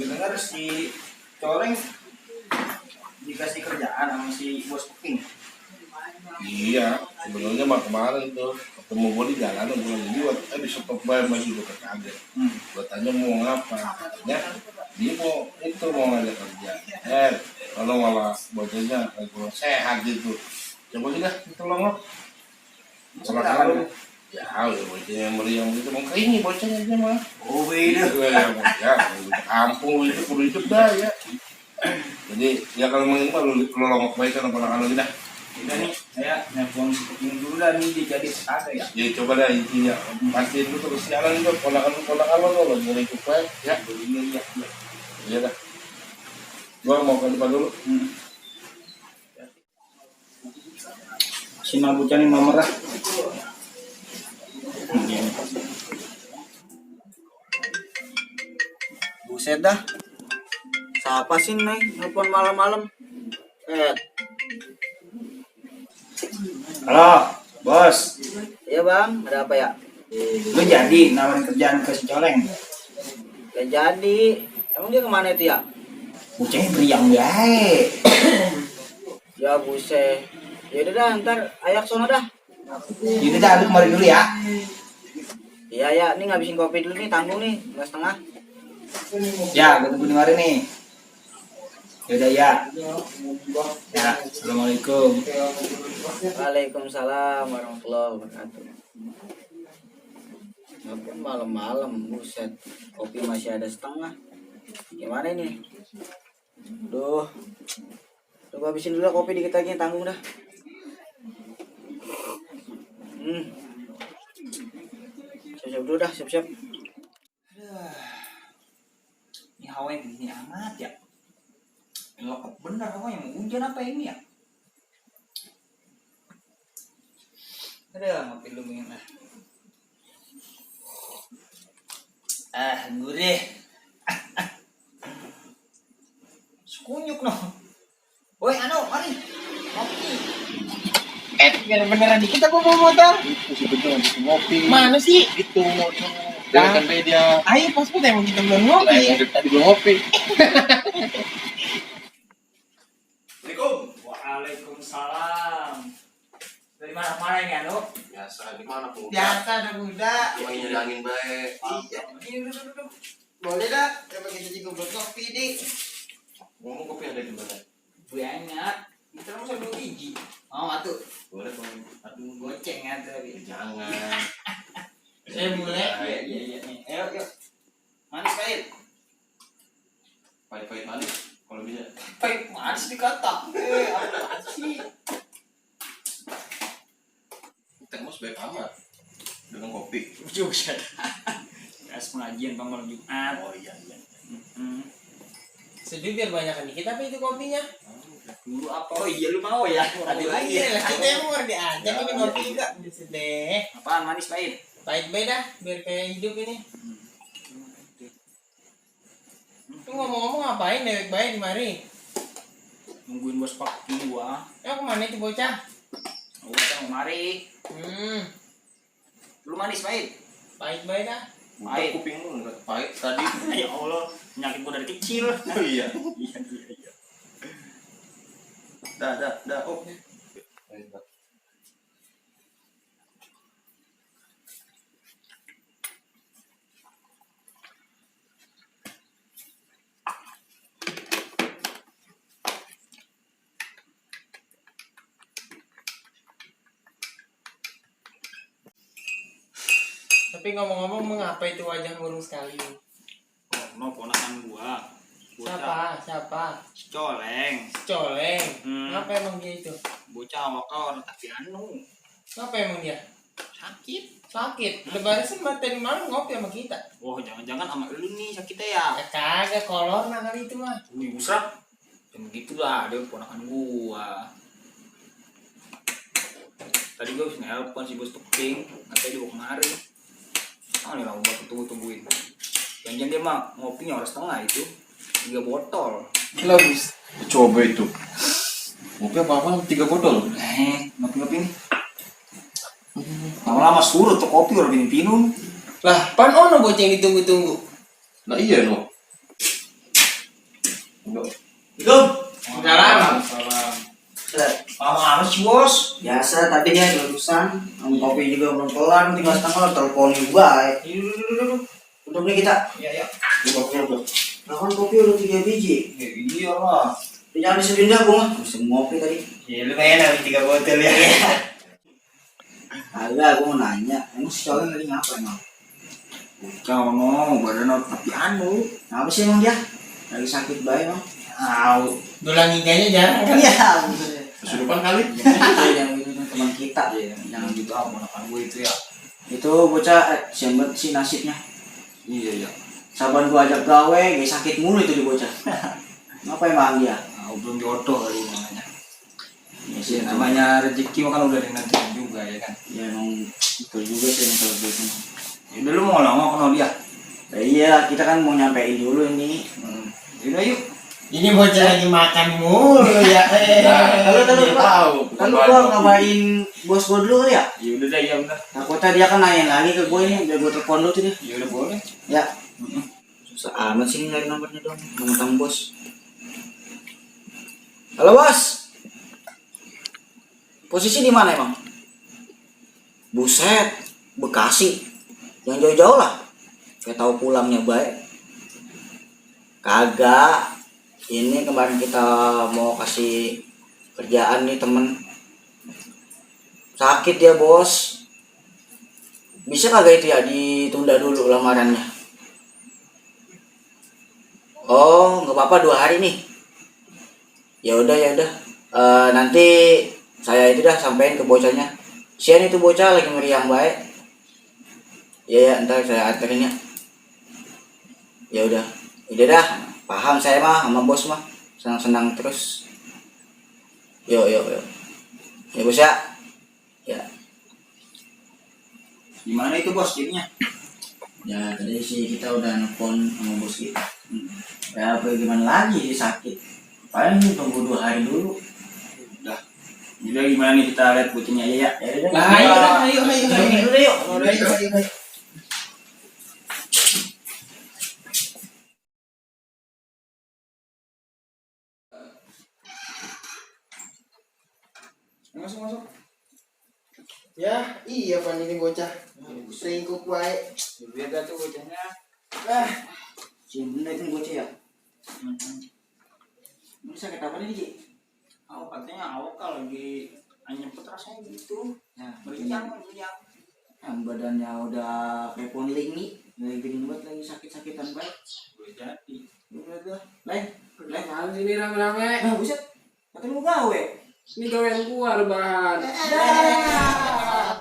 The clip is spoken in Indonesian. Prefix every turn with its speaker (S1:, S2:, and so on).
S1: dengar si Coleng dikasih kerjaan sama si bos Peking.
S2: Iya, sebenarnya mah kemarin tuh ketemu gue di jalan, gue bilang buat di stop by masih gue kaget. Gue tanya mau ngapa, katanya dia mau ngajak kerja. Kalau malah bocahnya kurang sehat gitu. Coba kita tolong lo. Kalau ya, udah bocahnya meriang gitu, mau ke ini bocahnya aja mah.
S1: Oh beda.
S2: Ya, kampung itu kudu hidup dah ya. Jadi ya kalau mau ini mah lu longok baik kan apa kita.
S1: Udah nih, saya nelfon si Peking dulu dah nih, dia jadi ada ya.
S2: Ya coba dah intinya, pastiin dulu terus jalan itu ponakan lo nyari cukup ya. Iya dah. Gua mau ke depan dulu.
S1: Si Mabucan ini merah. Buset dah. Siapa sih nih nelfon malam-malam? Halo, bos.
S3: Iya bang, ada apa ya?
S1: Lu jadi nawarin kerjaan ke si Coleng?
S3: Gak jadi. Emang dia kemana itu ya?
S1: Bocahnya beriang ya.
S3: Ya buset. Yaudah dah, ntar ayak sono dah.
S1: Yaudah dah, lu kemarin dulu ya.
S3: Iya ya, ini ngabisin kopi dulu nih, tanggung nih, 2,5.
S1: Ya, gue tunggu di mari nih. Yaudah ya. Ya, assalamualaikum.
S3: Waalaikumsalam warahmatullahi wabarakatuh. Ngapain malam-malam, buset. Kopi masih ada setengah. Gimana ini? Duh. Coba habisin dulu lah kopi dikit lagi, tanggung dah. Siap-siap dulu dah, siap-siap.
S1: Ini hawa yang gini amat ya. Lokap bener hawanya, mau hujan apa ini ya? Aduh, ngopi dulu mendingan lah. Gurih. Sekunyuk noh. Woi, mari. Ngopi. Beneran dikit apa bawa motor?
S2: Itu sebetulnya ngopi.
S1: Mana sih?
S2: Itu motor. Kan beda.
S1: Ayo pas emang kita belum ngopi.
S2: Tadi belum ngopi.
S1: Waalaikumsalam. Dari mana ini Anu?
S2: Biasa di mana pun.
S1: Biasa ada muda.
S2: Cuma nyari angin baik.
S1: Iya. Duduk. Boleh dah. Coba kita juga buat kopi di.
S2: Ngomong kopi ada di mana?
S1: Banyak. Kita mau 2 biji. Mau atuh.
S2: Boleh bang. Aduh,
S1: Goceng atuh.
S2: jangan.
S1: Saya mulai. Iya nih. Ayo. Manis pahit.
S2: Pahit manis. Kalau bisa.
S1: Pahit manis dikata. Apa sih?
S2: Temos baik amat. Dengan kopi.
S1: Buset. Gas pengajian malam Jumat.
S2: Oh iya.
S4: Sedih biar banyak dikit apa itu kopinya?
S1: Dulu apa? Oh iya lu mau ya? Tadi lagi.
S4: Iya lah, kita yang mau diajak ini kopi juga. Deh.
S1: Apaan manis pahit?
S4: Pahit beda biar kayak hidup ini. Lu ngomong-ngomong ngapain dewek bayi di mari?
S1: Nungguin bos Peking gua.
S4: Kemana itu bocah?
S1: Gua datang kemari. Lu manis pahit?
S4: Pahit bayi dah.
S1: Pahit.
S2: Kuping lu enggak pahit tadi.
S1: Ya Allah, penyakit gua dari kecil.
S2: Oh iya.
S1: Iya.
S2: Dah. Oh.
S4: Tapi ngomong-ngomong mengapa itu wajah murung sekali?
S1: Oh, no ponakan gua.
S4: Siapa?
S1: Coleng.
S4: Coleng. Ngapa emang dia itu?
S1: Bocah wakor tapi anu
S4: Ngapa emang dia?
S1: sakit.
S4: Lebaran sempat tadi malam ngopi sama kita.
S1: Oh, jangan-jangan sama lu nih sakitnya ya.
S4: Kagak kolor nah kali itu mah.
S1: Wih, usap. Ya begitulah, dia ponakan gua. Tadi gua habis nelpon si bos Peking, katanya dia mau kemari. Nih lama banget tungguin. Jangan dia mah ngopinya 1,5 itu 3 botol.
S2: Bagus. Coba itu. Ngopi apa 3 botol?
S1: Ngopi nih. Lama-lama surut tuh kopi udah pinum.
S4: Lah, pan ono bocah yang ditunggu-tunggu.
S2: Nah iya no.
S4: Salam.
S1: Lama amat sih bos.
S3: Biasa tadi dia ada urusan, kopi juga belum kelar, tinggal setengah teleponin gua. Udah beli kita.
S1: Iya.
S3: Bahkan kopi udah 3 biji.
S1: Iya lah.
S3: Jangan disedih dah gua mah. Mesti ngopi tadi.
S4: Ya lu kayaknya habis 3 botol ya.
S3: Agak gua mau nanya, emang si cowok lagi ngapa emang?
S1: Kau no, badan tapi anu.
S3: Apa sih emang dia? Lagi sakit bayi emang?
S4: Dulang kayaknya jarang kan.
S3: Iya,
S2: Kesurupan kali.
S3: yang itu teman kita.
S1: Jangan gitu ah, ponakan gue itu ya.
S3: Itu bocah siapa sih nasibnya?
S1: Iya.
S3: Saban gua ajak gawe, gak sakit mulu itu di bocah. Apa emang dia?
S1: Belum jodoh kali namanya.
S3: Ya sih,
S1: Namanya rezeki mah kan udah dinantiin juga ya kan.
S3: ya emang itu juga sih yang kalau gitu.
S1: Ya udah lu mau lama kenal dia.
S3: Iya, kita kan mau nyampein dulu ini.
S1: Yaudah yuk.
S4: Ini bocah lagi makan mulu ya.
S3: Kalau
S2: Dia tahu.
S3: kan gua ngabarin bos gua dulu ya.
S1: Ya udah deh, ya udah.
S3: Takutnya dia kan nanya lagi ke gua ini, biar gua telepon dulu tuh dia.
S1: Ya udah boleh.
S3: Ya. Susah amat sih nyari nomornya dong, nomor bos. Halo bos. Posisi di mana emang? Buset, Bekasi. Yang jauh-jauh lah. Kayak tahu pulangnya baik. Kagak. Ini kemarin kita mau kasih kerjaan nih temen. Sakit dia bos. Bisa kagak itu ya ditunda dulu lamarannya? Oh, nggak apa-apa 2 hari nih. Ya udah. Nanti saya itu dah sampein ke bocahnya. Sian itu bocah lagi meriang baik. Ya, ntar saya anterin ya. Ya udah dah. Paham saya mah sama bos mah. Senang-senang terus. Yo. Ya bos ya. Ya.
S1: Gimana itu bos jadinya?
S3: Ya tadi sih kita udah nelfon sama bos kita. Ya apa gimana lagi dia sakit. Paling tunggu 2 hari dulu.
S1: Udah. Udah gimana nih kita lihat bocahnya aja ya.
S3: Ya udah.
S4: Ayo.
S3: Ayo.
S1: Masuk.
S4: Ya, iya pan ini bocah. Selingkuh wae.
S1: Biar dah tuh bocahnya.
S3: Si bunda itu bocah ya. Ini sakit apa nih Ji?
S1: Katanya awak kalau lagi nyempet rasanya gitu.
S3: Ya,
S1: Meriang.
S3: yang badannya udah kayak ponling nih. Lagi gini banget lagi sakit-sakitan baik.
S1: Boleh jadi.
S3: Udah. Lain.
S5: Apaan sih ini rame-rame?
S3: Nah, buset. Katanya mau gawe.
S5: Ini gawean gua rebahan.
S3: Dah.